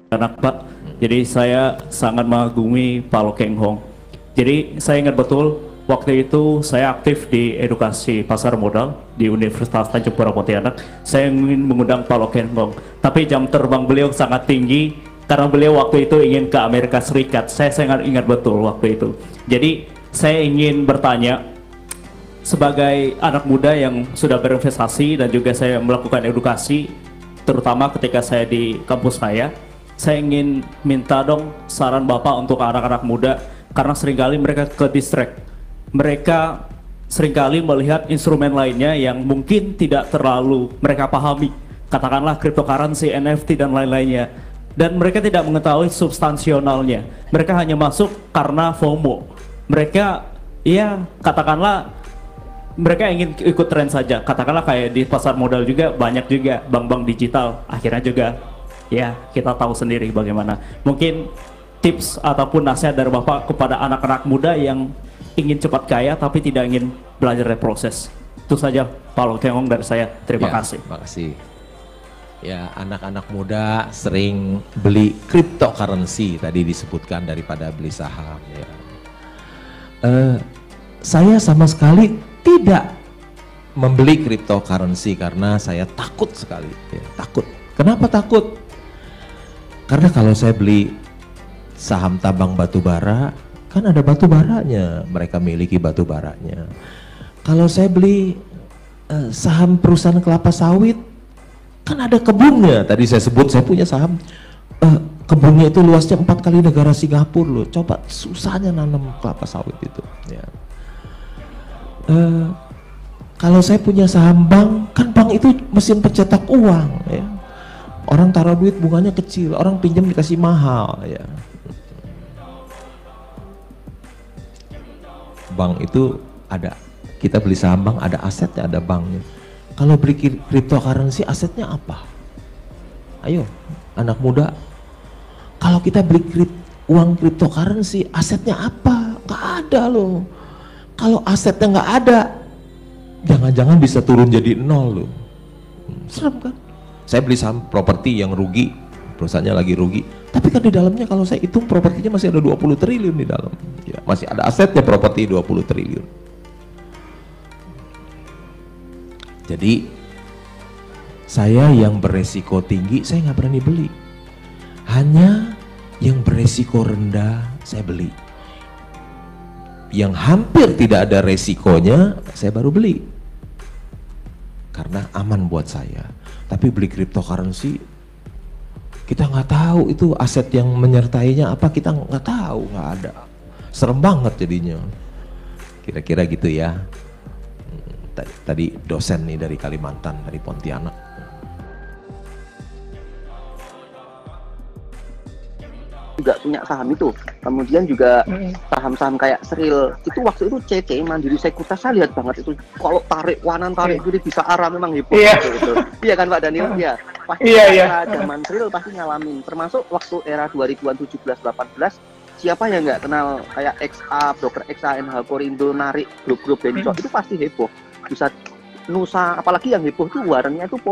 Anak Pak, jadi saya sangat mengagumi Pak Loh Keng Hong. Jadi saya ingat betul waktu itu saya aktif di edukasi pasar modal di Universitas Tanjung Pura Pontianak. Saya ingin mengundang Pak Loh Keng Hong, tapi jam terbang beliau sangat tinggi karena beliau waktu itu ingin ke Amerika Serikat. Saya sangat ingat betul waktu itu. Jadi saya ingin bertanya, sebagai anak muda yang sudah berinvestasi dan juga saya melakukan edukasi, terutama ketika saya di kampus saya ingin minta dong saran Bapak untuk anak-anak muda, karena seringkali mereka ke distract. Mereka seringkali melihat instrumen lainnya yang mungkin tidak terlalu mereka pahami, katakanlah cryptocurrency, NFT dan lain-lainnya, dan mereka tidak mengetahui substansionalnya. Mereka hanya masuk karena FOMO. Mereka, ya katakanlah mereka ingin ikut tren saja. Katakanlah kayak di pasar modal juga banyak juga bank-bank digital, akhirnya juga ya kita tahu sendiri bagaimana. Mungkin tips ataupun nasihat dari Bapak kepada anak-anak muda yang ingin cepat kaya tapi tidak ingin belajar dari proses. Itu saja Pak Loh Keng Hong dari saya. Terima kasih. Terima kasih. Ya, anak-anak muda sering beli cryptocurrency, tadi disebutkan daripada beli saham. Ya. Saya sama sekali tidak membeli cryptocurrency karena saya takut sekali. Ya, takut. Kenapa takut? Karena kalau saya beli saham tambang batu bara, kan ada batu baranya, mereka miliki batu baranya. Kalau saya beli saham perusahaan kelapa sawit, kan ada kebunnya. Tadi saya sebut saya punya saham, kebunnya itu luasnya 4 kali negara Singapura loh. Coba susahnya nanam kelapa sawit itu. Ya. Kalau saya punya saham bank, kan bank itu mesin pencetak uang. Ya. Orang taruh duit bunganya kecil, orang pinjam dikasih mahal. Ya. Bank itu ada, kita beli saham bank ada asetnya, ada banknya. Kalau beli cryptocurrency asetnya apa? Ayo anak muda, kalau kita beli uang cryptocurrency asetnya apa? Gak ada loh. Kalau asetnya nggak ada, jangan-jangan bisa turun jadi 0 loh. Serem kan? Saya beli saham properti yang rugi, perusahaannya lagi rugi, tapi kan di dalamnya kalau saya hitung propertinya masih ada 20 triliun di dalam. Ya, masih ada asetnya properti 20 triliun. Jadi saya yang beresiko tinggi saya nggak berani beli. Hanya yang beresiko rendah saya beli. Yang hampir tidak ada resikonya saya baru beli. Karena aman buat saya. Tapi beli cryptocurrency kita nggak tahu itu aset yang menyertainya apa, kita nggak tahu, nggak ada. Serem banget jadinya. Kira-kira gitu ya. Tadi dosen nih dari Kalimantan, dari Pontianak. Juga punya saham itu, kemudian juga saham-saham kayak Seril itu waktu itu CC Mandiri Sekuritas, saya lihat banget itu kalau tarik itu bisa arah memang heboh gitu. Iya kan Pak Daniel? Iya pasti era zaman Seril pasti ngalamin, termasuk waktu era 2000-an 17-18 siapa yang nggak kenal kayak XA, broker XA, NH Korindo narik grup-grup Bencok itu pasti heboh. Bisa Nusa, apalagi yang heboh tuh warennya itu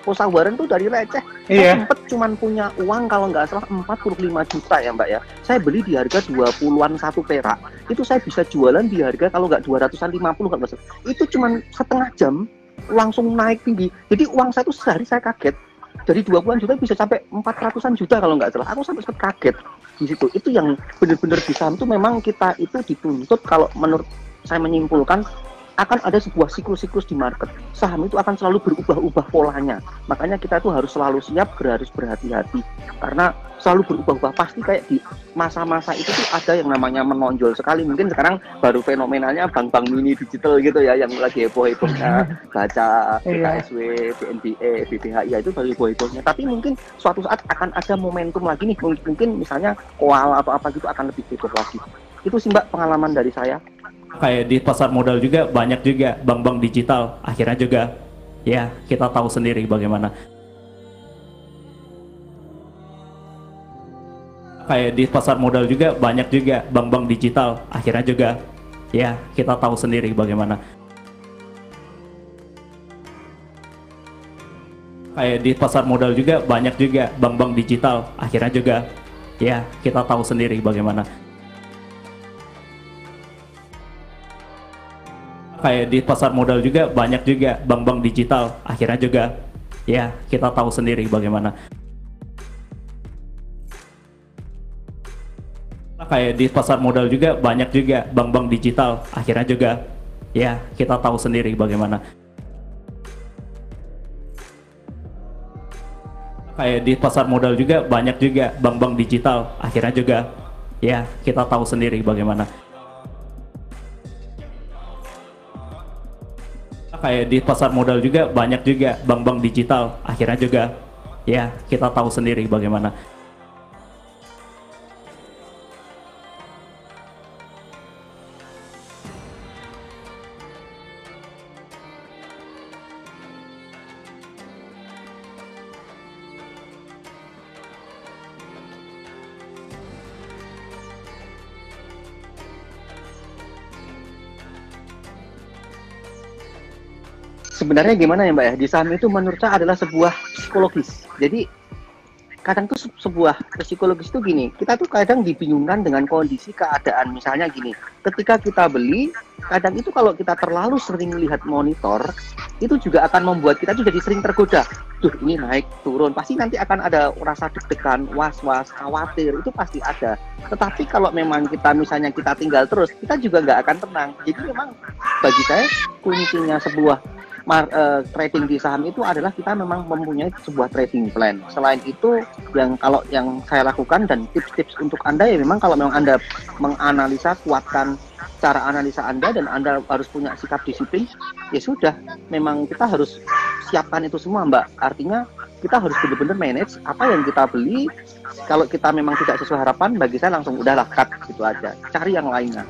Posa waren tuh dari receh. Saya sempet cuman punya uang kalau nggak salah 45 juta ya Mbak ya. Saya beli di harga 20-an 1 perak. Itu saya bisa jualan di harga kalau nggak 250 nggak salah. Itu cuman setengah jam langsung naik tinggi. Jadi uang saya tuh sehari saya kaget. Dari 20-an juta bisa sampai 400-an juta kalau nggak salah. Aku sampai sempat kaget di situ. Itu yang benar-benar di saham tuh memang kita itu dituntut, kalau menurut saya menyimpulkan akan ada sebuah siklus-siklus di market. Saham itu akan selalu berubah-ubah polanya. Makanya kita tuh harus selalu siap, harus berhati-hati. Karena selalu berubah-ubah. Pasti kayak di masa-masa itu tuh ada yang namanya menonjol sekali. Mungkin sekarang baru fenomenanya bank-bank mini digital gitu ya, yang lagi heboh-hebohnya baca BKSW, BNBE, BBHI itu baru heboh-hebohnya. Tapi mungkin suatu saat akan ada momentum lagi nih. Mungkin misalnya koala atau apa gitu akan lebih heboh lagi. Itu sih Mbak pengalaman dari saya. Kayak di pasar modal juga banyak juga bank-bank digital, akhirnya juga ya kita tahu sendiri bagaimana. Kayak di pasar modal juga banyak juga bank-bank digital, akhirnya juga ya kita tahu sendiri bagaimana. Kayak di pasar modal juga banyak juga bank-bank digital, akhirnya juga ya kita tahu sendiri bagaimana. Kayak di pasar modal juga banyak juga bank-bank digital, akhirnya juga ya kita tahu sendiri bagaimana. Kayak di pasar modal juga banyak juga bank-bank digital, akhirnya juga ya kita tahu sendiri bagaimana. Kayak di pasar modal juga banyak juga bank-bank digital, akhirnya juga ya kita tahu sendiri bagaimana. Kayak di pasar modal juga banyak juga bank-bank digital, akhirnya juga ya kita tahu sendiri bagaimana. Sebenarnya gimana ya Mbak ya, di saham itu menurut saya adalah sebuah psikologis. Jadi kadang tuh sebuah psikologis itu gini, kita tuh kadang dibingungkan dengan kondisi keadaan. Misalnya gini, ketika kita beli, kadang itu kalau kita terlalu sering melihat monitor, itu juga akan membuat kita tuh jadi sering tergoda. Duh, ini naik turun, pasti nanti akan ada rasa deg-degan, was-was, khawatir, itu pasti ada. Tetapi kalau memang kita misalnya kita tinggal terus, kita juga nggak akan tenang. Jadi memang bagi saya kuncinya sebuah trading di saham itu adalah kita memang mempunyai sebuah trading plan. Selain itu, kalau yang saya lakukan dan tips-tips untuk Anda ya memang kalau memang Anda menganalisa, kuatkan cara analisa Anda dan Anda harus punya sikap disiplin, ya sudah, memang kita harus siapkan itu semua Mbak. Artinya kita harus benar-benar manage apa yang kita beli. Kalau kita memang tidak sesuai harapan, bagi saya langsung udahlah cut gitu aja, cari yang lainnya.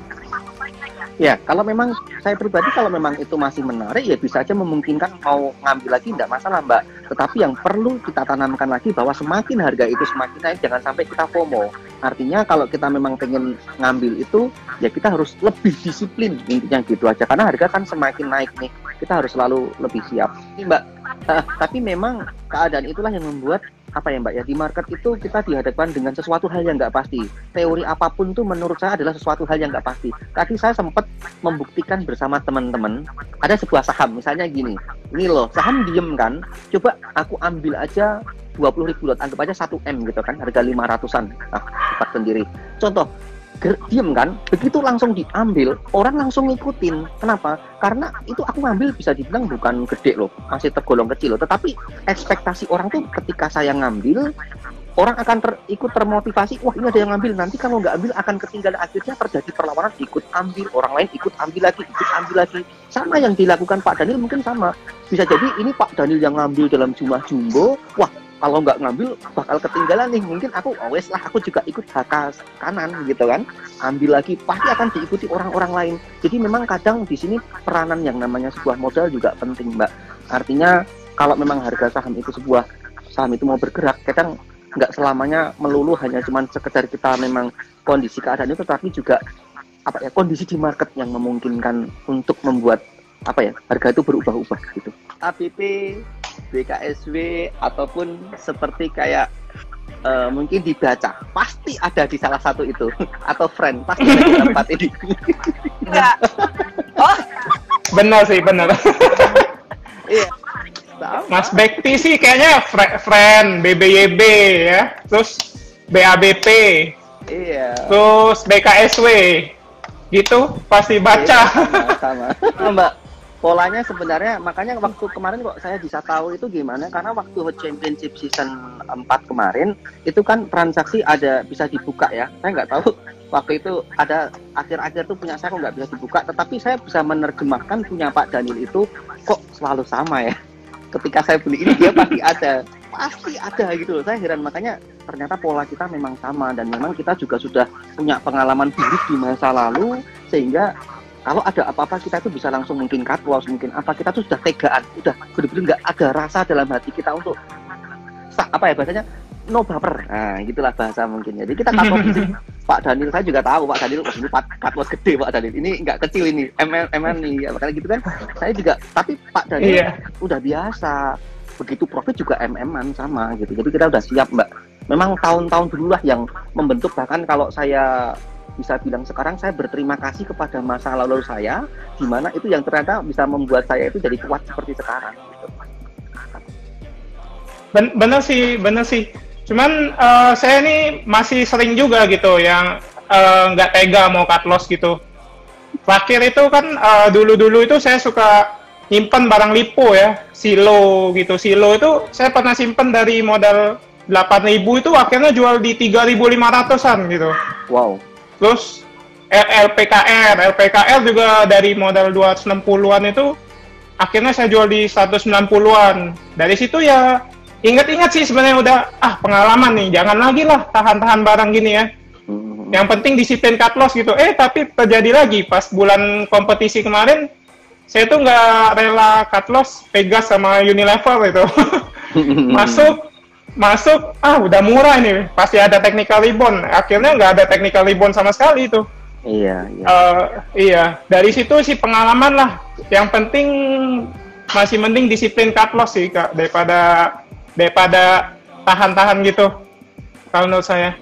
Ya, kalau memang saya pribadi kalau memang itu masih menarik ya bisa aja memungkinkan mau ngambil lagi tidak masalah Mbak. Tetapi yang perlu kita tanamkan lagi bahwa semakin harga itu semakin naik jangan sampai kita FOMO. Artinya kalau kita memang pengen ngambil itu ya kita harus lebih disiplin intinya gitu aja. Karena harga kan semakin naik nih, kita harus selalu lebih siap. Ini Mbak, tapi memang keadaan itulah yang membuat apa ya Mbak ya, di market itu kita dihadapkan dengan sesuatu hal yang nggak pasti. Teori apapun tuh menurut saya adalah sesuatu hal yang nggak pasti. Tadi saya sempat membuktikan bersama teman-teman ada sebuah saham misalnya gini, ini loh saham diem kan, coba aku ambil aja 20.000 lot, anggap aja 1M gitu kan, harga 500-an. Nah, cepat sendiri contoh, diem kan, begitu langsung diambil, orang langsung ngikutin. Kenapa? Karena itu aku ngambil bisa dibilang bukan gede loh, masih tergolong kecil loh. Tetapi ekspektasi orang tuh ketika saya ngambil, orang akan ikut termotivasi, wah ini ada yang ngambil, nanti kalau nggak ambil akan ketinggalan. Akhirnya terjadi perlawanan, ikut ambil, orang lain ikut ambil lagi, ikut ambil lagi. Sama yang dilakukan Pak Daniel mungkin sama. Bisa jadi ini Pak Daniel yang ngambil dalam jumlah jumbo, wah kalau nggak ngambil bakal ketinggalan nih, mungkin aku wes lah aku juga ikut bakas kanan gitu kan, ambil lagi, pasti akan diikuti orang-orang lain. Jadi memang kadang di sini peranan yang namanya sebuah modal juga penting Mbak. Artinya kalau memang harga saham itu mau bergerak, kadang nggak selamanya melulu hanya cuman sekedar kita memang kondisi keadaan itu, tetapi juga apa ya, kondisi di market yang memungkinkan untuk membuat apa ya, harga itu berubah-ubah gitu. APP, BKSW ataupun seperti kayak mungkin dibaca, pasti ada di salah satu itu, atau friend pasti ada di tempat ini. Enggak. Oh, benar sih, benar. Iya. Mas Bekti sih kayaknya friend, BBYB ya, terus BABP, iya, terus BKSW, gitu pasti baca. Iya, sama. Mbak, polanya sebenarnya makanya waktu kemarin kok saya bisa tahu itu gimana, karena waktu Hot Championship season 4 kemarin itu kan transaksi ada bisa dibuka ya, saya nggak tahu waktu itu ada akhir-akhir tuh punya saya kok nggak bisa dibuka, tetapi saya bisa menerjemahkan punya Pak Daniel itu kok selalu sama ya, ketika saya beli ini dia pasti ada gitu loh. Saya heran, makanya ternyata pola kita memang sama dan memang kita juga sudah punya pengalaman buruk di masa lalu, sehingga kalau ada apa-apa kita tuh bisa langsung mungkin cut loss, mungkin apa, kita tuh sudah tegaan, udah bener-bener nggak ada rasa dalam hati kita untuk apa ya bahasanya, no baper. Nah gitulah bahasa mungkin. Jadi kita cut loss gitu. Pak Daniel saya juga tahu Pak Daniel, ini cut loss gede Pak Daniel, ini nggak kecil ini, ML nih, makanya gitu kan. Saya juga, tapi Pak Daniel udah biasa. begitu profit juga MM-an sama gitu. Jadi kita udah siap Mbak. Memang tahun-tahun dulu lah yang membentuk, bahkan kalau saya bisa bilang sekarang saya berterima kasih kepada masa lalu saya, di mana itu yang ternyata bisa membuat saya itu jadi kuat seperti sekarang. Gitu. Bener sih. Cuman saya ini masih sering juga gitu yang nggak tega mau cut loss gitu. Terakhir itu kan dulu-dulu itu saya suka nyimpen barang lipo ya, silo gitu. Silo itu saya pernah simpen dari modal 8.000 itu akhirnya jual di 3.500-an gitu. Wow. Terus LPKR juga dari modal 260-an itu akhirnya saya jual di 190-an. Dari situ ya ingat-ingat sih sebenarnya udah pengalaman nih, jangan lagi lah tahan-tahan barang gini ya. Yang penting disiplin cut loss gitu. Tapi terjadi lagi pas bulan kompetisi kemarin, saya tuh nggak rela cut loss Pegas sama Unilever itu. masuk udah murah ini, pasti ada technical rebound. Akhirnya nggak ada technical rebound sama sekali itu. Iya. Dari situ sih pengalaman lah. Yang penting masih mending disiplin cut loss sih Kak, daripada tahan-tahan gitu kalau menurut saya.